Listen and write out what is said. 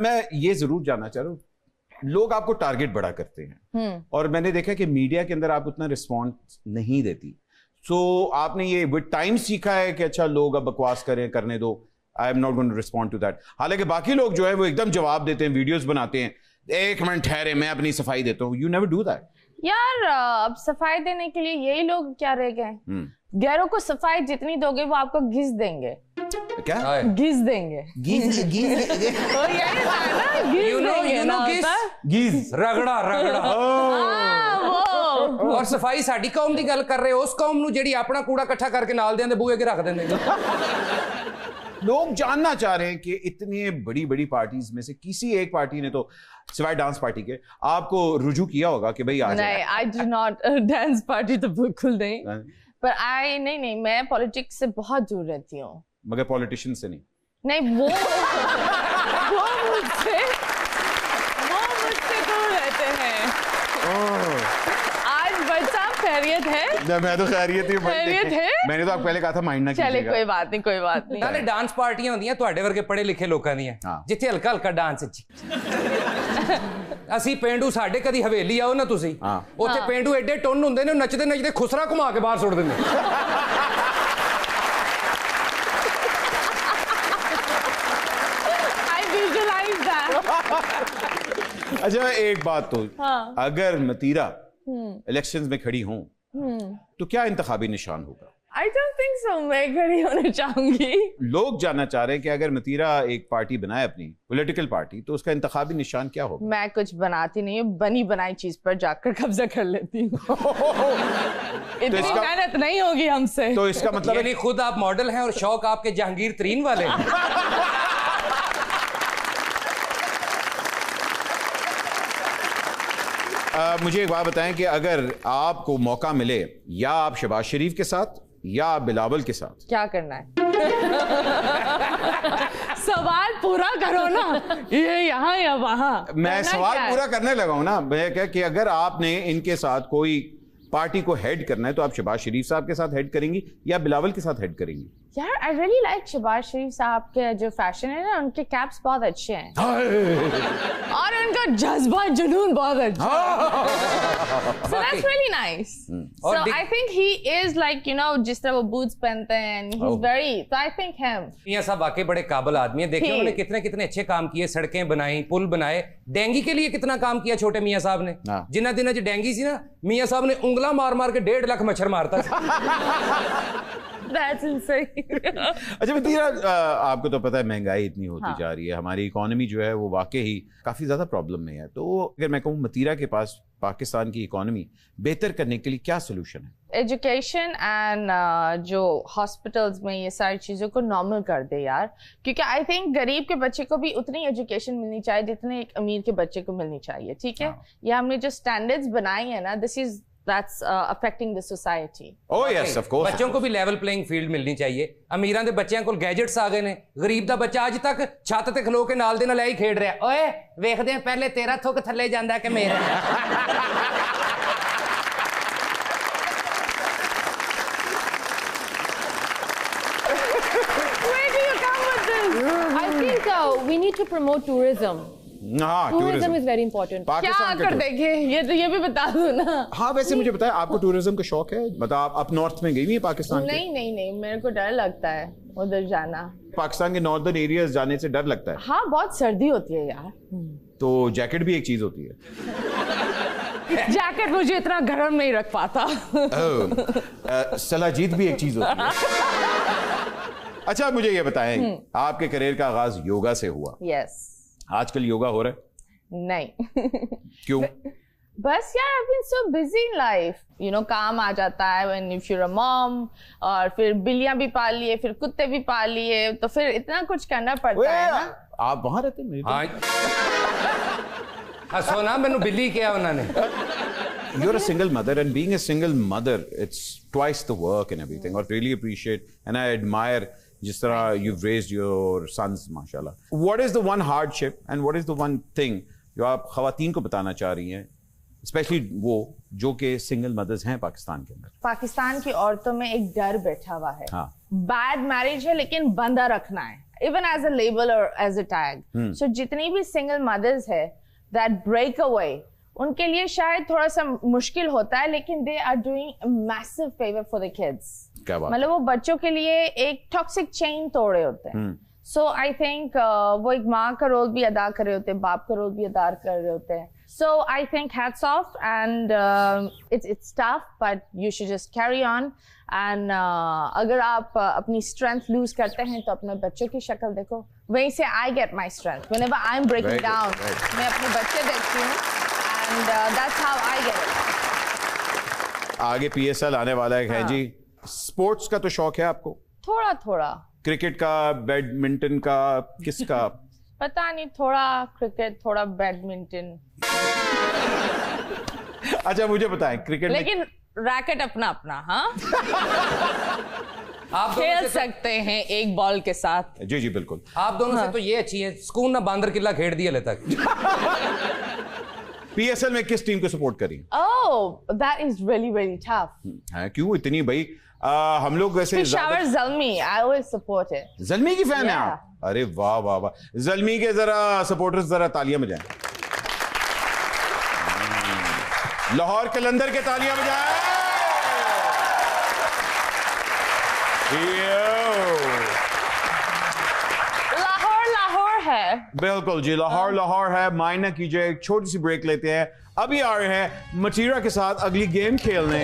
मैं ये जरूर जानना चाह रहा हूँ, लोग आपको टारगेट बड़ा करते हैं और मैंने देखा कि मीडिया के अंदर आप उतना रिस्पॉन्स नहीं देती। सो आपने ये विद टाइम सीखा है कि अच्छा लोग अब बकवास करें, करने दो, I am not going to respond to that. हालांकि बाकी लोग जो है वो एकदम जवाब देते हैं, वीडियोस बनाते हैं, एक मिनट ठहरे मैं अपनी सफाई देता हूँ। यू नेवर डू दैट यार। अब सफाई देने के लिए यही लोग क्या रह गए? गैरों को सफाई जितनी दोगे वो आपको घिस देंगे। क्या घिस देंगे? घिस रगड़ा रगड़ा। और सफाई साडी कौम दी गल कर रहे हो, उस कौम नू जेड़ी अपना कूड़ा इकट्ठा करके नाल देंदे बूहे के रख देंदे। लोग जानना चाह रहे हैं कि इतनी बड़ी बड़ी पार्टीज में से किसी एक पार्टी ने तो सिवाय डांस पार्टी के आपको रुजू किया होगा कि भाई आ जाए। नहीं, I do not dance party तो बिल्कुल नहीं, पर नहीं मैं पॉलिटिक्स से बहुत दूर रहती हूँ। मगर पॉलिटिशियन से नहीं? नहीं, वो मुझसे दूर रहते हैं। आज बच्चा खैरियत है? मैं तो खैरियत ही खैरियत है। मैंने तो आपको पहले कहा था माइंड ना कीजिएगा। चले कोई बात नहीं। नाले डांस पार्टियां होंदियां तुहाडे वर्गे पढ़े लिखे लोकां दियां, जिथे हल्का हल्का डांस ਅਸੀਂ पेंडू साडे कदी हवेली आओ ना तुसी, उत्थे पेंडू एडे टुन हुंदे ने, नचदे नचदे खुसरा घुमा के बाहर सुट दिंदे। अच्छा एक बात तो, अगर मतीरा इलेक्शंस में खड़ी हों तो क्या इंतखाबी निशान होगा? I don't think so, मैं खड़ी होना चाहूंगी। लोग जानना चाह रहे हैं कि अगर मतीरा एक पार्टी बनाए, अपनी पॉलिटिकल पार्टी, तो उसका इंतखाबी निशान क्या होगा? मैं कुछ बनाती नहीं हूँ, बनी बनाई चीज पर जाकर कब्जा कर लेती हूँ। इतनी मेहनत नहीं होगी हमसे। तो इसका मतलब यानी खुद आप मॉडल हैं और शौक आपके जहांगीर तरीन वाले हैं। मुझे एक बात बताएं कि अगर आपको मौका मिले, या आप शहबाज शरीफ के साथ या आप बिलावल के साथ, क्या करना है? सवाल पूरा करो ना, ये यहाँ या वहाँ। मैं सवाल पूरा करने लगा हूं ना। मैं क्या कि अगर आपने इनके साथ कोई पार्टी को हेड करना है तो आप शहबाज शरीफ साहब के साथ हेड करेंगी या बिलावल के साथ हेड करेंगी? यार आई रियली लाइक शहबाज शरीफ साहब के जो फैशन है ना, उनके कैप्स बहुत अच्छे हैं और उनका जज्बा जुनून बहुत अच्छा है। So that's really nice. So I think he is like, you know, जिस तरह वो boots पहनते हैं, he's very, so I think him. मियां साहब वाकई बड़े काबिल आदमी हैं। देखिए उन्होंने कितने कितने अच्छे काम किए, सड़कें बनाई, पुल बनाए। डेंगी के लिए कितना काम किया छोटे मियां साहब ने। जिन्ना दिनों च डेंगी सी ना, मियां साहब ने उंगला मार मार के 1.5 लाख मच्छर मारता था। That's insane. अच्छा मतीरा, आपको तो पता है महंगाई इतनी होती जा रही है, हमारी इकोनॉमी जो है वो वाकई ही काफी ज्यादा प्रॉब्लम में है। तो अगर मैं कहूँ मतीरा के पास पाकिस्तान की इकोनॉमी बेहतर करने के लिए क्या सोल्यूशन है? एजुकेशन एंड जो हॉस्पिटल्स में ये सारी चीज़ों को नॉर्मल कर दे यार, क्योंकि आई थिंक गरीब के बच्चे को भी उतनी एजुकेशन मिलनी चाहिए जितने एक अमीर के बच्चे को मिलनी चाहिए। ठीक है, ये हमने जो स्टैंडर्ड्स बनाई है ना, this is that's affecting the society. Oh yes, of course. बच्चों को भी लेवल प्लेइंग फील्ड मिलनी चाहिए। अमीरां दे बच्चों को गैजेट्स आ गए ने, गरीब दा बच्चा आज तक छत ते खलो के नाल दे नाल ही खेड रहा। ओए वेखदे हैं पहले तेरा थुक थल्ले जांदा कि मेरा। Where do you come with this? I think we need to promote tourism. Tourism is very important. क्या कर देंगे ये भी बता दो ना। हाँ वैसे मुझे बताया, आपको टूरिज्म का शौक है? मतलब आप नॉर्थ में गई हुई है पाकिस्तान? नहीं, मेरे को डर लगता है उधर जाना। पाकिस्तान के नॉर्दर्न एरियाज जाने से डर लगता है? हाँ, बहुत सर्दी होती है यार। तो जैकेट भी एक चीज होती है। जैकेट मुझे इतना गर्म नहीं रख पाता। सलाजीत भी एक चीज होती है। अच्छा मुझे ये बताएं, आपके करियर का आगाज योगा से हुआ। यस। आजकल योगा हो रहा है? नहीं। क्यों? बस यार I've been so busy in life, you know, काम आ जाता है when if you're a mom, और फिर बिल्लियां भी पाल लिए, फिर कुत्ते भी पाल लिए, तो फिर इतना कुछ करना पड़ता है ना। आप वहां रहते हैं? हाँ सोना, मैंने बिल्ली किया उन्होंने। You're a single mother, and being a single mother, it's twice the work and everything. और really appreciate and I admire जिस तरह you've raised your sons, माशाल्लाह. What is the one hardship and what is the one thing जो आप खवातीन को बताना चाह रही हैं, स्पेशली वो जो कि सिंगल मदर्स हैं पाकिस्तान के अंदर? पाकिस्तान की औरतों में एक डर बैठा हुआ है। हाँ। बैड मैरिज है लेकिन बंदा रखना है, even as a label or as a tag. So जितनी भी single mothers है that break away, उनके लिए शायद थोड़ा सा मुश्किल होता है, लेकिन they are doing a massive favor for the kids. क्या बात? मतलब वो बच्चों के लिए एक toxic chain तोड़ रहे होते हैं. So I think वो एक माँ का रोल भी अदा कर रहे होते हैं, बाप का रोल भी अदा कर रहे होते हैं. So I think hats off, and it's tough, but you should just carry on. And अगर आप अपनी strength lose करते हैं तो अपने बच्चों की शक्ल देखो. वहीं से I get my strength. Whenever I'm breaking down, मैं अपने बच्चे देखती हूँ, and that's how I get it. आगे PSL आने वाला है जी. स्पोर्ट्स का तो शौक है आपको? थोड़ा थोड़ा. क्रिकेट का, बैडमिंटन का, किसका? पता नहीं, थोड़ा क्रिकेट, थोड़ा बैडमिंटन. अच्छा मुझे बताएं, क्रिकेट लेकिन रैकेट अपना अपना. हाँ. आप खेल सकते हैं एक बॉल के साथ. जी जी बिल्कुल. आप दोनों से तो ये अच्छी है, स्कूल ना बांदर किला खेड़ दिया ले तक. PSL में किस टीम को सपोर्ट करी? Oh, that is really really tough. है क्यों इतनी भाई? हम लोग वैसे Peshawar Zalmi, I always support it. Zalmi की फैन है आप? अरे वाह वाह वाह. ज़ल्मी के जरा सपोर्टर्स जरा तालियां बजाएं. लाहौर कलंदर के तालियां बजाएं. लाहौर है. बिल्कुल जी, लाहौर है. माइंड ना कीजिए, एक छोटी सी ब्रेक लेते हैं. अभी आ रहे हैं मटीरा के साथ अगली गेम खेलने.